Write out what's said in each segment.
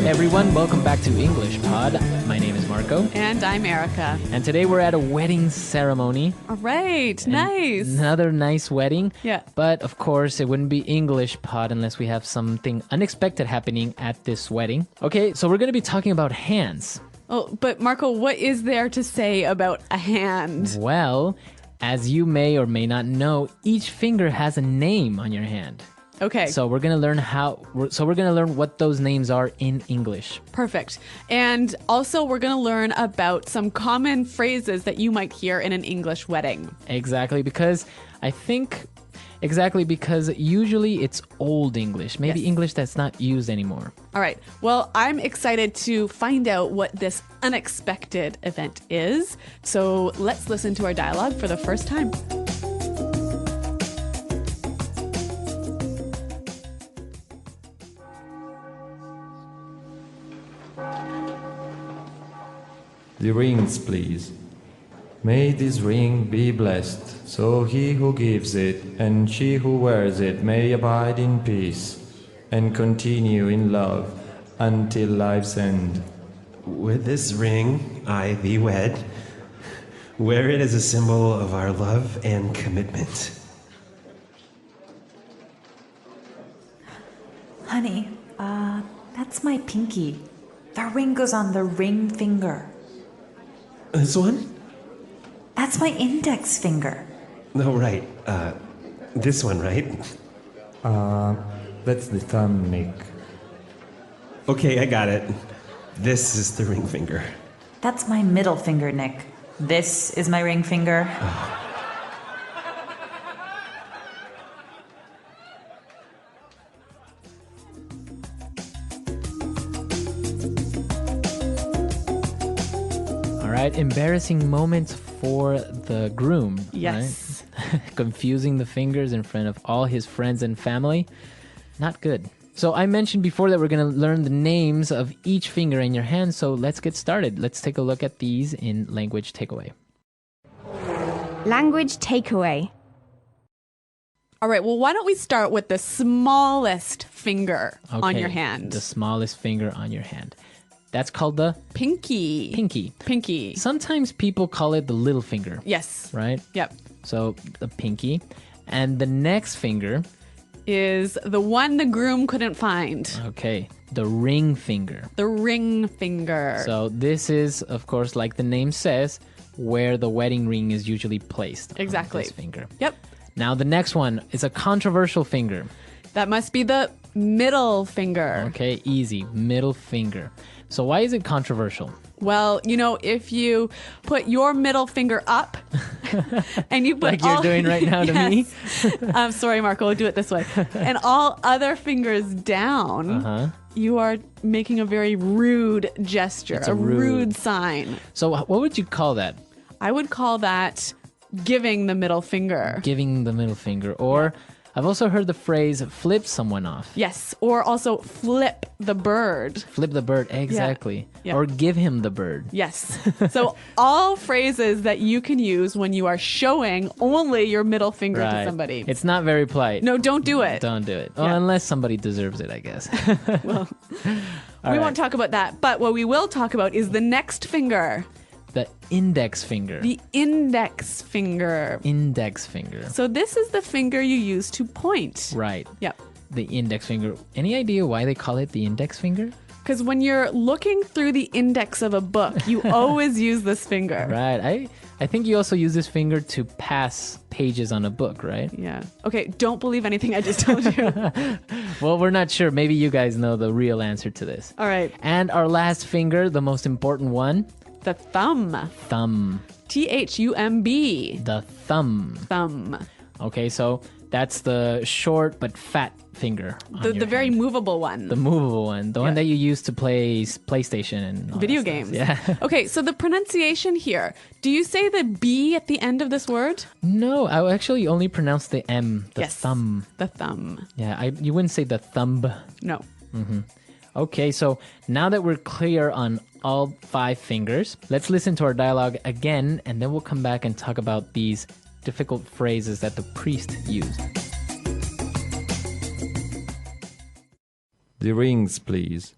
everyone, welcome back to EnglishPod. My name is Marco. And I'm Erica. And today we're at a wedding ceremony. All right, nice. Another nice wedding. Yeah. But of course, it wouldn't be EnglishPod unless we have something unexpected happening at this wedding. Okay, so we're going to be talking about hands. Oh, but Marco, what is there to say about a hand? Well, as you may or may not know, each finger has a name on your hand. Okay. So we're gonna learn what those names are in English. Perfect. And also we're going to learn about some common phrases that you might hear in an English wedding. Exactly, because usually it's old English, maybe Yes. English that's not used anymore. All right. Well, I'm excited to find out what this unexpected event is. So let's listen to our dialogue for the first time. The rings, please. May this ring be blessed, so he who gives it and she who wears it may abide in peace and continue in love until life's end. With this ring I thee wed. Wear it as a symbol of our love and commitment. Honey, that's my pinky. The ring goes on the ring finger. This one? That's my index finger. No, right. This one, right? That's the thumb, Nick. Okay, I got it. This is the ring finger. That's my middle finger, Nick. This is my ring finger. All right, embarrassing moments for the groom. Yes. Right? Confusing the fingers in front of all his friends and family. Not good. So I mentioned before that we're going to learn the names of each finger in your hand, so let's get started. Let's take a look at these in Language Takeaway. Language takeaway. All right. Well, why don't we start with the smallest finger on Okay, your hand? The smallest finger on your hand. That's called the Pinky. pinky. Sometimes people call it the little finger, Yes. right? Yep. So the pinky. And the next finger, Is the one the groom couldn't find. okay, the ring finger. The ring finger. So this is, of course, like the name says, where the wedding ring is usually placed. on Exactly. this finger. Yep. Now the next one is a controversial finger. That must be the middle finger. Okay, easy, middle finger. So why is it controversial? Well, you know, if you put your middle finger up and you put Like you're doing right now to me? I'm sorry, Marco, do it this way. And all other fingers down, you are making a very rude gesture, It's a a rude sign. So what would you call that? I would call that giving the middle finger. Giving the middle finger. Or I've also heard the phrase flip someone off. Yes, or also flip the bird. Flip the bird, exactly. Yeah. Or give him the bird. Yes. So all phrases that you can use when you are showing only your middle finger to somebody. It's not very polite. No, don't do it. Don't do it. Well, Yeah. unless somebody deserves it, I guess. Well, All we right. won't talk about that. But what we will talk about is the next finger, The index finger. the index finger. Index finger. So this is the finger you use to point. Right. Yep. The index finger. Any idea why they call it the index finger? Because when you're looking through the index of a book, you always use this finger. Right. I think you also use this finger to pass pages on a book, right? Yeah. Okay, don't believe anything I just told you. Well, we're not sure. Maybe you guys know the real answer to this. All right. And our last finger, the most important one, The thumb. thumb. Thumb. The thumb. Thumb. Okay, so that's the short but fat finger. on The your very hand. movable one. The movable one. The one Yeah. that you use to play PlayStation and all Video that stuff. games. Yeah. Okay, so the pronunciation here. Do you say the B at the end of this word? No, I actually only pronounce the M, the Yes. thumb. The thumb. Yeah, you wouldn't say the thumb. No. Okay, so now that we're clear on all 5 fingers, let's listen to our dialogue again, and then we'll come back and talk about these difficult phrases that the priest used. The rings, please.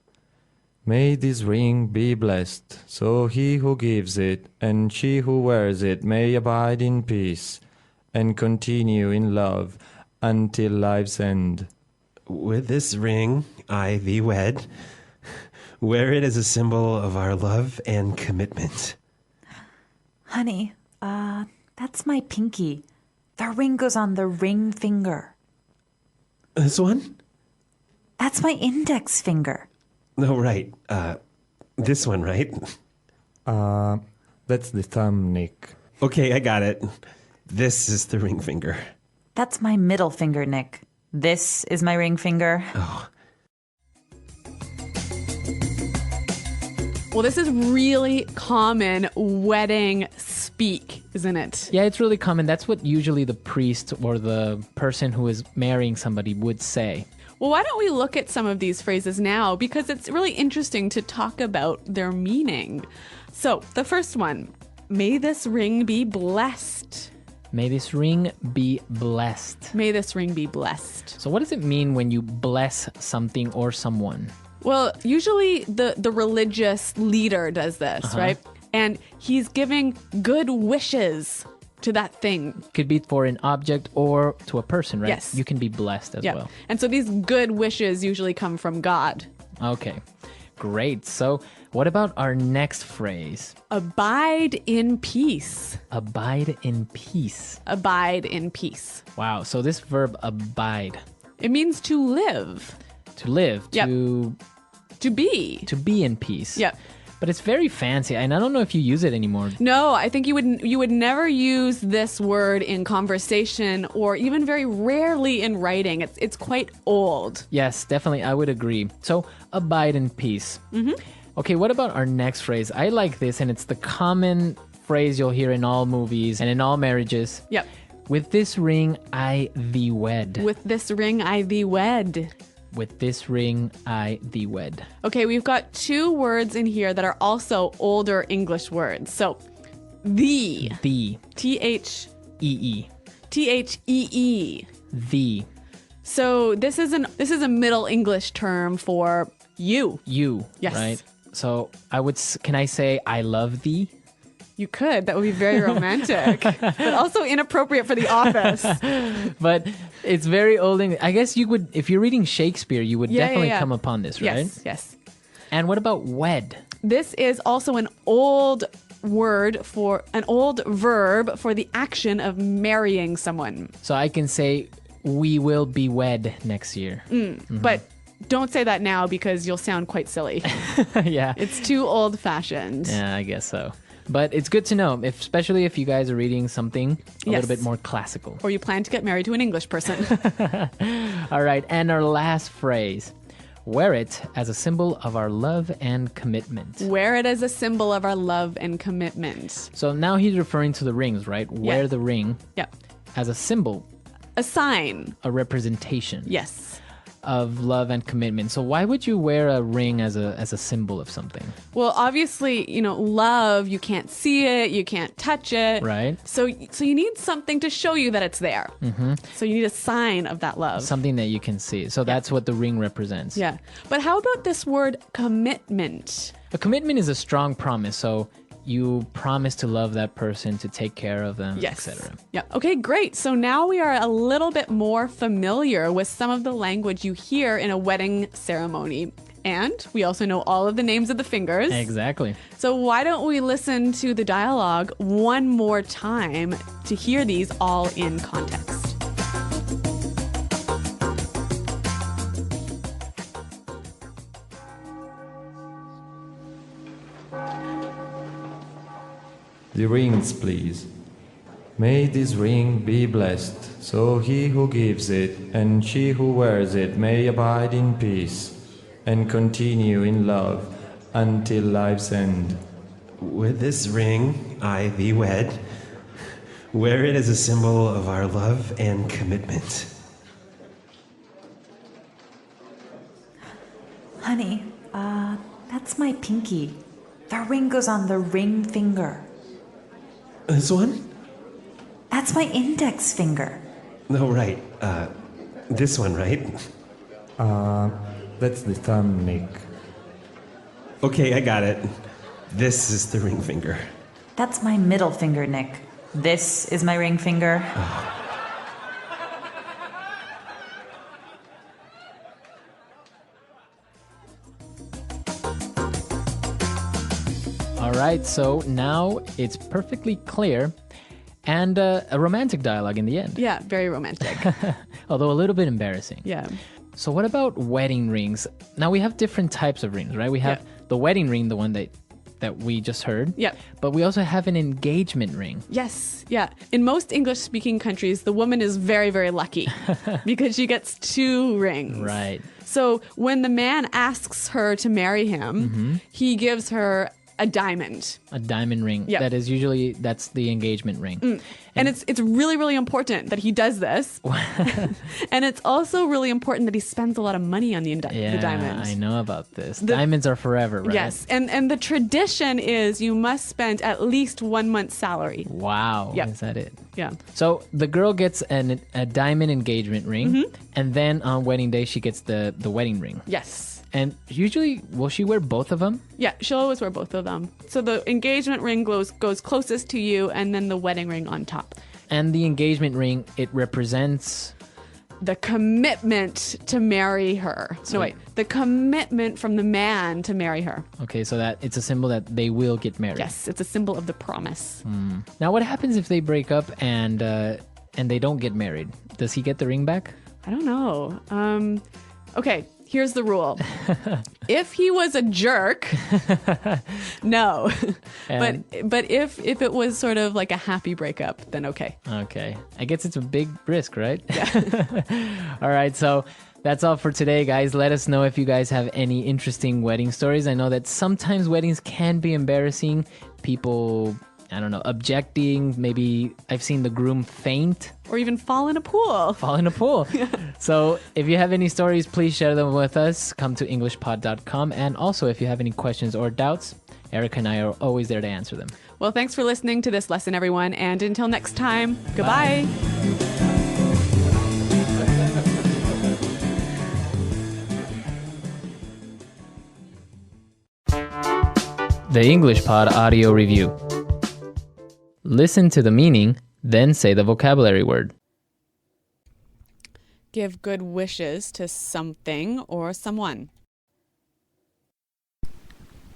May this ring be blessed, so he who gives it and she who wears it may abide in peace and continue in love until life's end. With this ring I thee wed. Wear it as a symbol of our love and commitment. Honey, that's my pinky. The ring goes on the ring finger. This one? That's my index finger. No, right. This one, right? That's the thumb, Nick. Okay, I got it. This is the ring finger. That's my middle finger, Nick. This is my ring finger. Well, this is really common wedding speak, isn't it? Yeah, it's really common. That's what usually the priest or the person who is marrying somebody would say. Well, why don't we look at some of these phrases now? Because it's really interesting to talk about their meaning. So, the first one, may this ring be blessed. May this ring be blessed. May this ring be blessed. So what does it mean when you bless something or someone? Well, usually the religious leader does this, right? And he's giving good wishes to that thing. Could be for an object or to a person, right? Yes. You can be blessed as well. And so these good wishes usually come from God. Okay, great. So what about our next phrase? Abide in peace. Abide in peace. Abide in peace. Wow, so this verb abide, It means to live, to live, Yep. to to be. in peace. Yep. But it's very fancy, and I don't know if you use it anymore. No, I think you would never use this word in conversation or even very rarely in writing. It's quite old. Yes, definitely, I would agree. So, abide in peace. Okay, what about our next phrase? I like this, and it's the common phrase you'll hear in all movies and in all marriages. Yep. With this ring, I thee wed. With this ring I thee wed. With this ring, I thee wed. Okay, we've got two words in here that are also older English words. So, thee. Thee. T-H. E-E. T-H-E-E. Thee. So this is a Middle English term for you. You. Yes. Right? So, can I say, I love thee? You could. That would be very romantic, but also inappropriate for the office. But it's very old English. I guess you would, if you're reading Shakespeare, you would definitely come upon this, right? Yes, yes. And what about wed? This is also an old verb for the action of marrying someone. So I can say, we will be wed next year. But don't say that now because you'll sound quite silly. Yeah. It's too old-fashioned. Yeah, I guess so. But it's good to know, especially if you guys are reading something a Yes. little bit more classical. Or you plan to get married to an English person. All right, and our last phrase. Wear it as a symbol of our love and commitment. Wear it as a symbol of our love and commitment. So now he's referring to the rings, right? Wear the ring Yep. as a symbol, A sign. a representation Yes. of love and commitment. So why would you wear a ring as a symbol of something? Well, obviously, love, you can't see it, you can't touch it. Right. So you need something to show you that it's there. Mm-hmm. So you need a sign of that love. Something that you can see. So that's what the ring represents. Yeah. But how about this word commitment? A commitment is a strong promise. So you promise to love that person, to take care of them, Yes. etc. Yeah. Okay, great. So now we are a little bit more familiar with some of the language you hear in a wedding ceremony. And we also know all of the names of the fingers. Exactly. So why don't we listen to the dialogue one more time to hear these all in context? The rings, please. May this ring be blessed, so he who gives it and she who wears it may abide in peace and continue in love until life's end. With this ring I thee wed. Wear it as a symbol of our love and commitment. Honey, that's my pinky. The ring goes on the ring finger. This one? That's my index finger. No, right. This one, right? That's the thumb, Nick. Okay, I got it. This is the ring finger. That's my middle finger, Nick. This is my ring finger. All right, so now it's perfectly clear and a romantic dialogue in the end, Yeah, very romantic. although a little bit embarrassing. Yeah. So what about wedding rings? Now we have different types of rings, right? We have the wedding ring, the one that we just heard. Yeah. But we also have an engagement ring. Yes. Yeah. In most English speaking countries, the woman is very, very lucky because she gets 2 rings. Right. So when the man asks her to marry him, he gives her a diamond. A diamond ring. Yep. That's the engagement ring. And it's really, really important that he does this. And it's also really important that he spends a lot of money on the diamond. I know about this. Diamonds are forever, right? Yes. And the tradition is you must spend at least 1 month's salary. Wow. Yep. Is that it? Yeah. So the girl gets a diamond engagement ring, and then on wedding day she gets the wedding ring. Yes. And usually, will she wear both of them? Yeah, she'll always wear both of them. So the engagement ring goes closest to you, and then the wedding ring on top. And the engagement ring, it represents... The commitment to marry her. So wait, the commitment from the man to marry her. Okay, so that it's a symbol that they will get married. Yes, it's a symbol of the promise. Now, what happens if they break up and they don't get married? Does he get the ring back? I don't know. Okay, here's the rule. If he was a jerk, no. And- But if it was sort of like a happy breakup, then okay. Okay. I guess it's a big risk, right? Yeah. All right, so that's all for today, guys. Let us know if you guys have any interesting wedding stories. I know that sometimes weddings can be embarrassing. People, I don't know, objecting. Maybe I've seen the groom faint. Or even fall in a pool. Fall in a pool. So if you have any stories, please share them with us. Come to EnglishPod.com. And also, if you have any questions or doubts, Erica and I are always there to answer them. Well, thanks for listening to this lesson, everyone. And until next time, goodbye. The EnglishPod audio review. Listen to the meaning, then say the vocabulary word. Give good wishes to something or someone.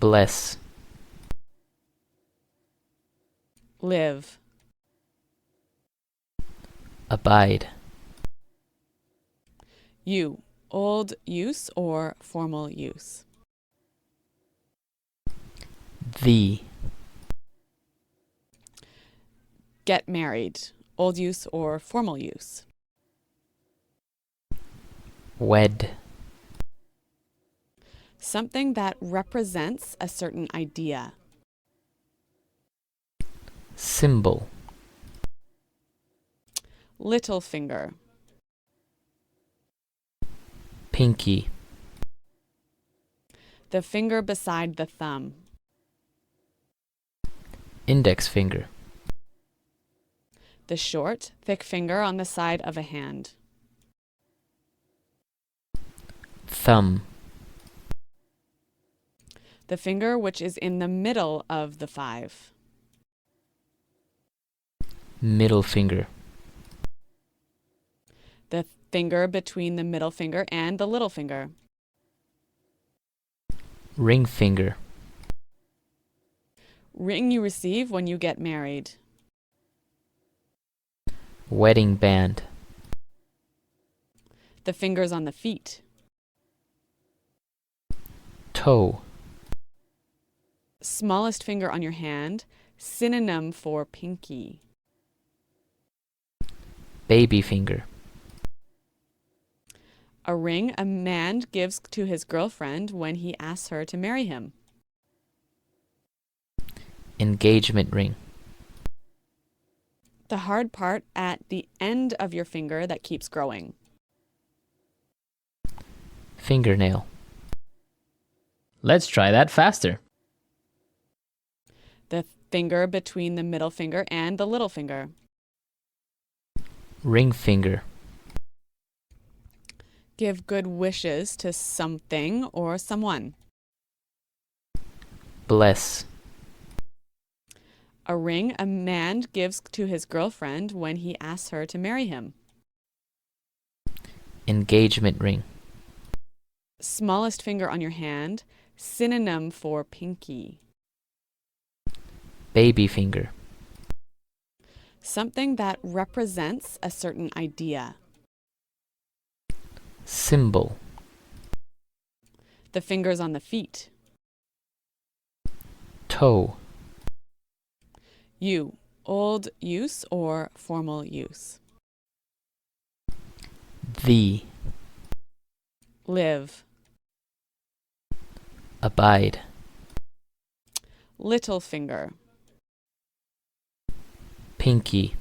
Bless. Live. Abide. You. Old use or formal use. Thee. Get married. Old use or formal use. Wed. Something that represents a certain idea. Symbol. Little finger. Pinky. The finger beside the thumb. Index finger. The short, thick finger on the side of a hand. Thumb. The finger which is in the middle of the 5. Middle finger. The finger between the middle finger and the little finger. Ring finger. Ring you receive when you get married. Wedding band. The fingers on the feet. Toe. Smallest finger on your hand, synonym for pinky. Baby finger. A ring a man gives to his girlfriend when he asks her to marry him. Engagement ring. The hard part at the end of your finger that keeps growing. Fingernail. Let's try that faster. The finger between the middle finger and the little finger. Ring finger. Give good wishes to something or someone. Bless. A ring a man gives to his girlfriend when he asks her to marry him. Engagement ring. Smallest finger on your hand, synonym for pinky. Baby finger. Something that represents a certain idea. Symbol. The fingers on the feet. Toe. You, old use or formal use. The. Live. Abide. Little finger. Pinky.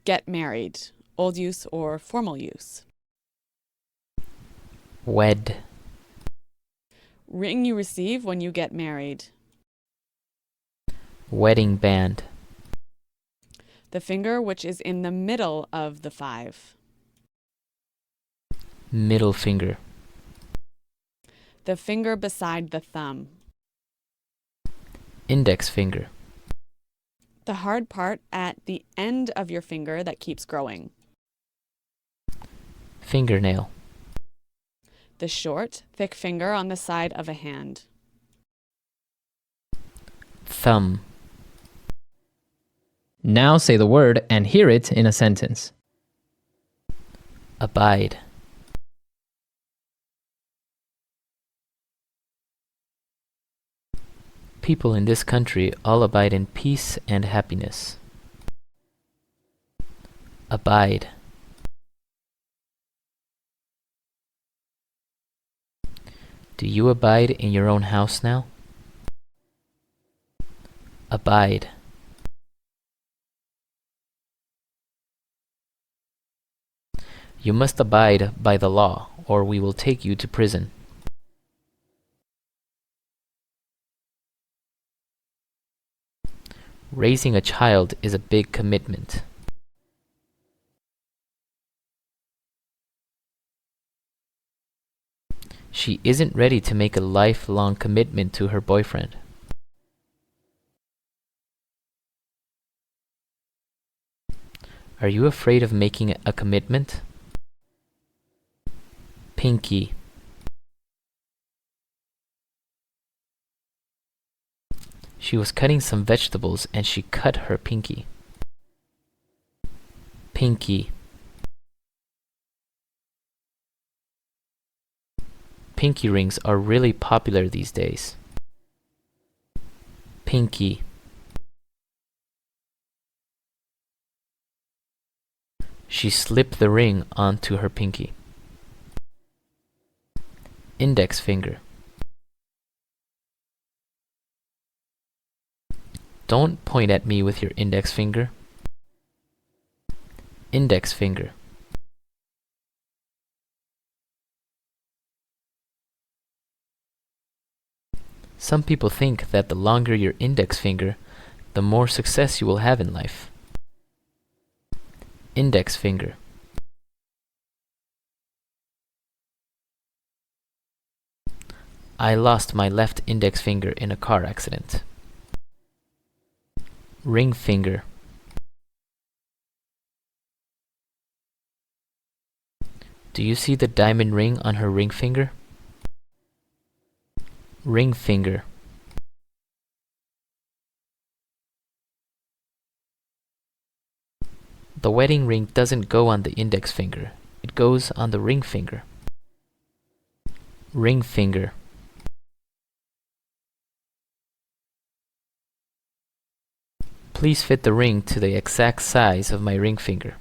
Get married, old use or formal use. Wed. Ring you receive when you get married. Wedding band. The finger which is in the middle of the five. Middle finger. The finger beside the thumb. Index finger. The hard part at the end of your finger that keeps growing. Fingernail. The short, thick finger on the side of a hand. Thumb. Now say the word and hear it in a sentence. Abide. People in this country all abide in peace and happiness. Abide. Do you abide in your own house now? Abide. You must abide by the law, or we will take you to prison. Raising a child is a big commitment. She isn't ready to make a lifelong commitment to her boyfriend. Are you afraid of making a commitment? Pinky. She was cutting some vegetables and she cut her pinky. Pinky. Pinky rings are really popular these days. Pinky. She slipped the ring onto her pinky. Index finger. Don't point at me with your index finger. Index finger. Some people think that the longer your index finger, the more success you will have in life. Index finger. I lost my left index finger in a car accident. Ring finger. Do you see the diamond ring on her ring finger? Ring finger. The wedding ring doesn't go on the index finger. It goes on the ring finger. Ring finger. Please fit the ring to the exact size of my ring finger.